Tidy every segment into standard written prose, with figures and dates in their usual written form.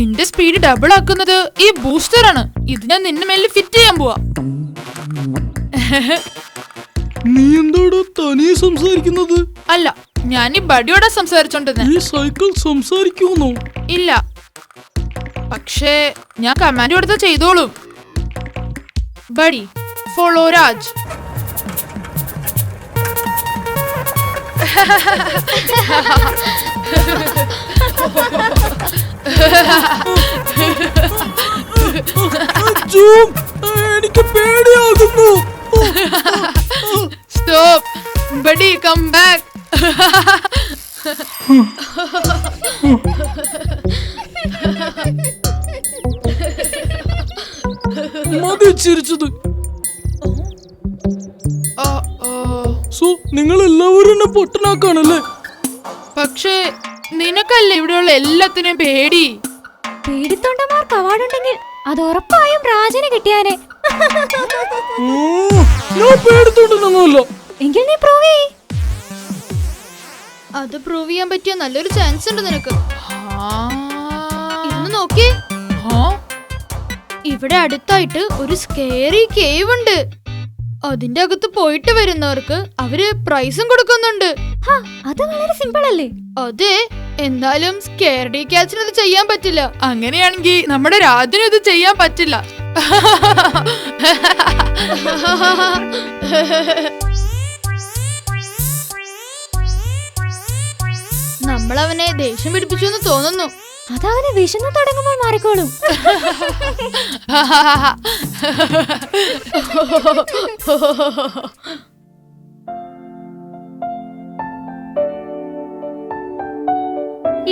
നിന്റെ speed double ആക്കുന്നത് ഈ ബൂസ്റ്റർ ആണ്. ഇത് ഞാൻ നിന്നെ മേലിൽ ഫിറ്റ് ചെയ്യാൻ പോവാ. നീ എന്താടോ തനിയെ സംസാരിക്കുന്നത്? അല്ല, ഞാൻ ഈ ബഡിയോടെ സംസാരിച്ചോണ്ടിരുന്നെ. ഈ സൈക്കിൾ സംസാരിക്കുമോ? ഇല്ല, പക്ഷേ ഞാൻ കമാൻഡ് കൊടുത്ത ചെയ്തോളും. Buddy, follow Raj. എനിക്ക് പേടിയാകുന്നു. Stop buddy, come back. മതി ചിരിച്ചത്. സോ നിങ്ങൾ എല്ലാവരും എന്നെ പൊട്ടനാക്കാണല്ലേ? പക്ഷേ നിനക്കല്ലേ ഇവിടെയുള്ള എല്ലാത്തിനും പേടി. പേടിത്തൊണ്ടന്മാർക്ക് അവാർഡുണ്ടെങ്കിൽ അത് ഉറപ്പായും രാജന് കിട്ടിയാനെ. ഞാൻ പേടിത്തൊണ്ടെന്നല്ലോ. എങ്കിൽ നീ പ്രൂവ് ചെയ്യ്. അത് പ്രൂവ് ചെയ്യാൻ പറ്റിയ നല്ലൊരു ചാൻസ് ഉണ്ട് നിനക്ക്. ഇന്ന് നോക്കി, ഇവിടെ അടുത്തായിട്ട് ഒരു സ്കേറി കേവ് ഉണ്ട്. അതിന്റെ അകത്ത് പോയിട്ട് വരുന്നവർക്ക് അവര് പ്രൈസും കൊടുക്കുന്നുണ്ട്. അത് വളരെ സിമ്പിൾ അല്ലേ? അതെ, എന്നാലും സ്കേർഡി ക്യാച്ചിന് അത് ചെയ്യാൻ പറ്റില്ല. അങ്ങനെയാണെങ്കിൽ നമ്മുടെ രാജനും ഇത് ചെയ്യാൻ പറ്റില്ല. നമ്മളവനെ ദേഷ്യം പിടിപ്പിച്ചു എന്ന് തോന്നുന്നു. അതവന് വിശന്ന് തുടങ്ങുമ്പോൾ മാറിക്കോളും.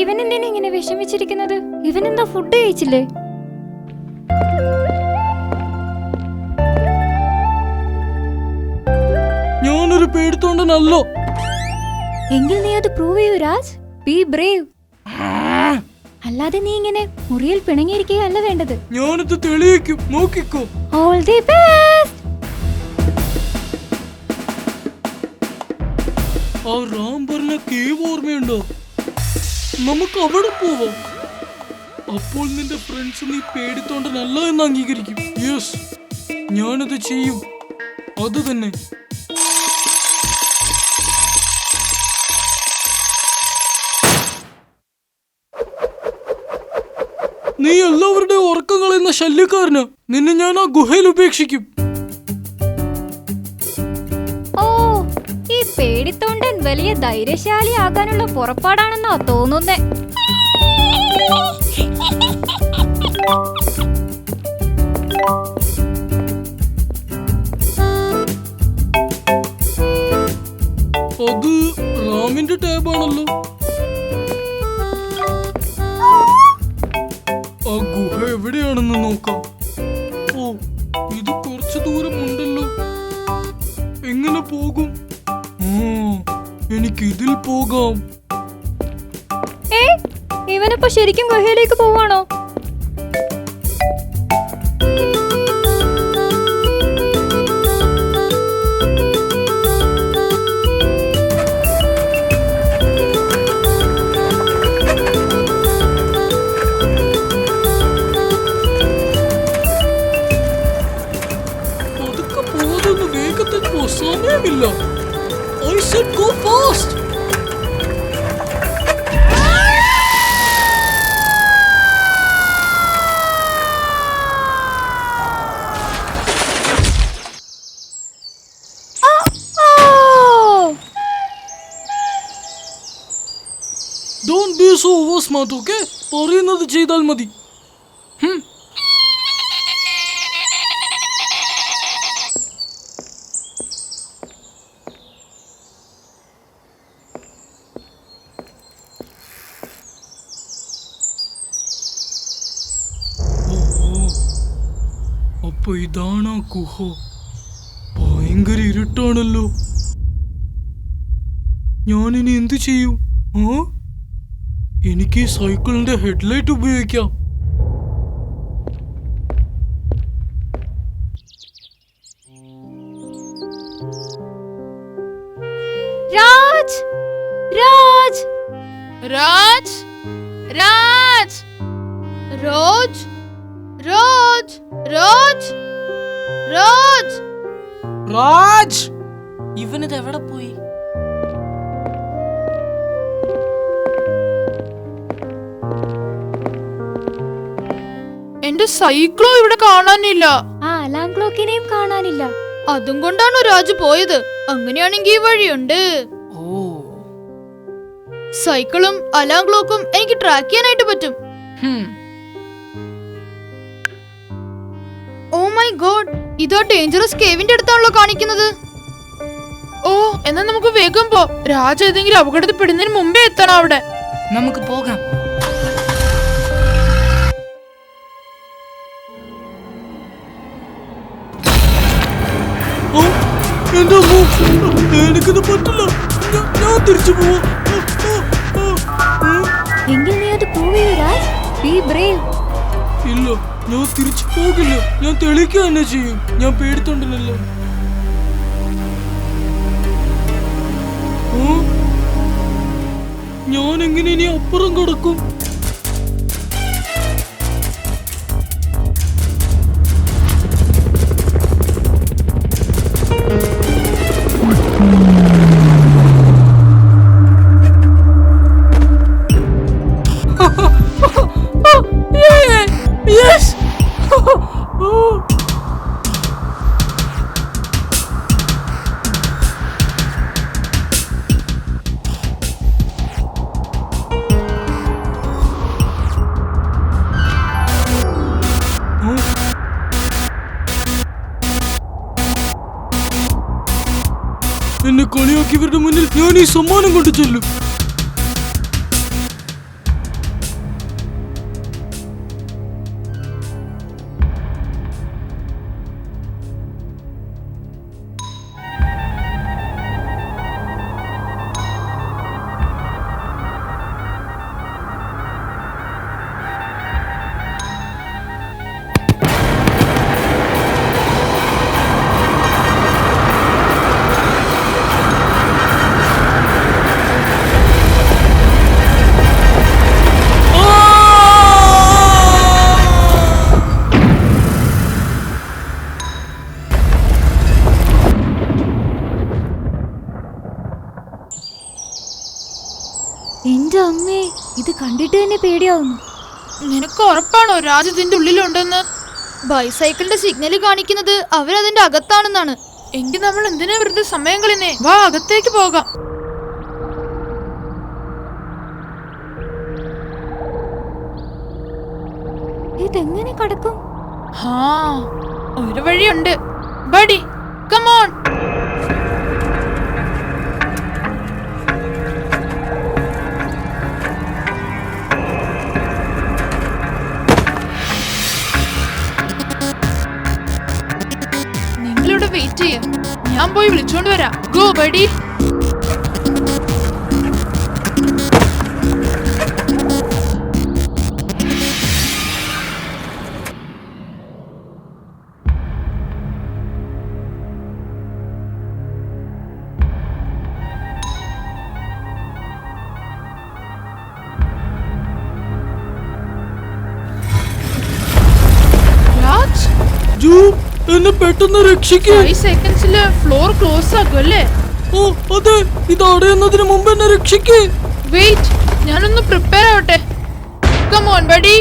ഇവനെന്തിനാ ഇങ്ങനെ വിഷമിച്ചിരിക്കുന്നത്? ഇവനെന്താ ഫുഡ് കഴിച്ചില്ലേ? ഞാനൊരു പേടിത്തൊണ്ടനല്ലോ. എങ്കിൽ നീ അത് പ്രൂവ് ചെയ്യൂ രാജ്. Be brave. അല്ലാതെ നീ ഇങ്ങനെ മുറിയിൽ പിണങ്ങിയിരിക്കുകയല്ല വേണ്ടത്. ഞാനിത് തെളിയിക്കും, നോക്കിക്കോ. All the best. ആ റാം പറഞ്ഞ കേവ് ഓർമ്മയുണ്ടോ? നമുക്ക് അവിടെ പോവാം. അപ്പോൾ നിന്റെ ഫ്രണ്ട്സ് നീ പേടിത്തൊണ്ടനല്ല എന്ന് അംഗീകരിക്കും. യെസ്, ഞാനത് ചെയ്യും. അത് തന്നെ. നീ എല്ലാവരുടെയും ഉറക്കം കളയുന്ന ശല്യക്കാരന് നിന്നെ ഞാൻ ആ ഗുഹയിൽ ഉപേക്ഷിക്കും. ഓ, ഈ പേടിത്തൊണ്ടൻ വലിയ ധൈര്യശാലി ആകാനുള്ള പുറപ്പാടാണെന്നാ തോന്നുന്നേ. അത് റാമിന്റെ ടാബാണല്ലോ. ആ ഗുഹ എവിടെയാണെന്ന് നോക്കാം. ഓ, ഇത് കുറച്ചു ദൂരം ഉണ്ടല്ലോ. എങ്ങനെ പോകും? എനിക്ക് ഇതിൽ പോകാം. ഇവനിപ്പോ ശരിക്കും ഗുഹയിലേക്ക് പോവാണോ? അതൊക്കെ പോകാതൊന്ന് വേഗത്തിൽ പോ, സമയമില്ല. I said go fast. Don't be so over smart, okay? പറയുന്നത് ചെയ്താൽ മതി. അപ്പൊ ഇതാണ് ആ ഗുഹ. ഭയങ്കര ഇരുട്ടാണല്ലോ. ഞാനിനി എന്ത് ചെയ്യും? എനിക്ക് ഈ സൈക്കിളിന്റെ ഹെഡ്ലൈറ്റ് ഉപയോഗിക്കാം. രാജ്, രാജ്, രാജ്, രാജ്, രാജ് രാജ് രാജ് രാജ് രാജ് ഇവനിത് എവിടെ പോയി? എന്റെ സൈക്കിളും ഇവിടെ കാണാനില്ല. ആ അലാം ക്ലോക്കിനെയും കാണാനില്ല. അതും കൊണ്ടാണോ രാജു പോയത്? അങ്ങനെയാണെങ്കിൽ ഈ വഴിയുണ്ട്. ഓ, സൈക്കിളും അലാം ക്ലോക്കും എനിക്ക് ട്രാക്ക് ചെയ്യാനായിട്ട് പറ്റും. ഓ മൈ ഗോഡ്, ഇതാ ഡേഞ്ചറസ് കേവിന്റെ അടുത്താണല്ലോ കാണിക്കുന്നത്. ഓ, എന്നാ നമുക്ക് വേഗം പോ. രാജ ഏതെങ്കിലും അപകടത്തിൽപ്പെടുന്നതിന് മുമ്പേ എത്തണം അവിടെ. നമുക്ക് പോകാം. എന്റെ അമ്മോ, എനിക്കിത് പറ്റില്ല. ഞാൻ തിരിച്ചു പോവാ. എങ്കിൽ നീ അത് പ്രൂവ് ചെയ്യൂ രാജ്. Be brave. ഇല്ല, ഞാൻ തിരിച്ചു പോകില്ല. ഞാൻ തെളിയിക്കുക തന്നെ ചെയ്യും. ഞാൻ പേടിത്തോണ്ടല്ലോ. ഞാൻ എങ്ങനെ ഇനി അപ്പുറം കിടക്കും? Yes! എന്നെ കളിയാക്കിയവരുടെ മുന്നിൽ ഞാൻ ഈ സമ്മാനം കൊണ്ടു ചെല്ലും. എന്റെ അമ്മേ, ഇത് കണ്ടിട്ട് തന്നെ പേടിയാവുന്നു. നിനക്ക് ഉറപ്പാണോ രാജ് ഇതിന്റെ ഉള്ളിലുണ്ടെന്ന്? ബൈസൈക്കിളിന്റെ സിഗ്നൽ കാണിക്കുന്നത് അവരതിന്റെ അകത്താണെന്നാണ്. എങ്കിൽ നമ്മൾ എന്തിനാ വെറുതെ സമയം കളയുന്നേ? വാ, അകത്തേക്ക് പോകാം. ഇതെങ്ങനെ കടക്കും? ഹാ, ഒരു വഴിയുണ്ട്. Buddy, come on. നിങ്ങളിവിടെ വെയിറ്റ് ചെയ്യ, ഞാൻ പോയി വിളിച്ചോണ്ട് വരാം. Go buddy. രാജ്, എന്നെ പെട്ടെന്ന് രക്ഷിക്കേ. 5 സെക്കൻഡ്സില് ഫ്ലോർ ക്ലോസ് ആക്കും അല്ലേ? ഓ അതെ, ഇത് അടയുന്നതിന് മുമ്പ് എന്നെ രക്ഷിക്കേ. വെയിറ്റ്, ഞാനൊന്ന് പ്രിപ്പയർ ആവട്ടെ. Come on buddy.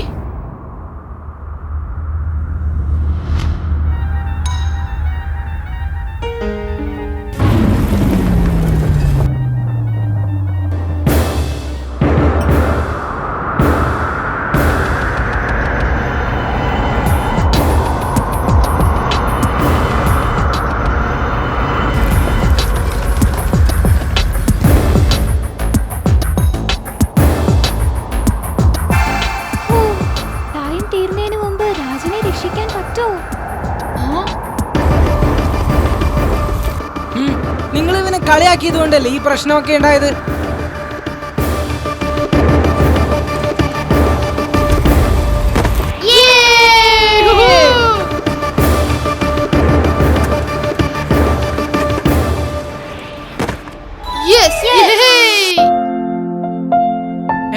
രക്ഷിക്കാൻ പറ്റുമോ? നിങ്ങൾ ഇവനെ കളിയാക്കിയത് കൊണ്ടല്ലേ ഈ പ്രശ്നമൊക്കെ ഉണ്ടായത്?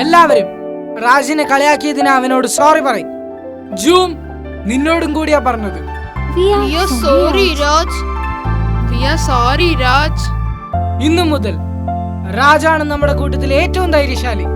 എല്ലാവരും രാജിനെ കളിയാക്കിയതിന് അവനോട് സോറി പറയും. ജൂം, നിന്നോടും കൂടിയാ പറഞ്ഞത്. We are We are sorry, sorry, Raj. We are sorry Raj. ഇന്നു മുതൽ രാജാണ് നമ്മുടെ കൂട്ടത്തിലെ ഏറ്റവും ധൈര്യശാലി.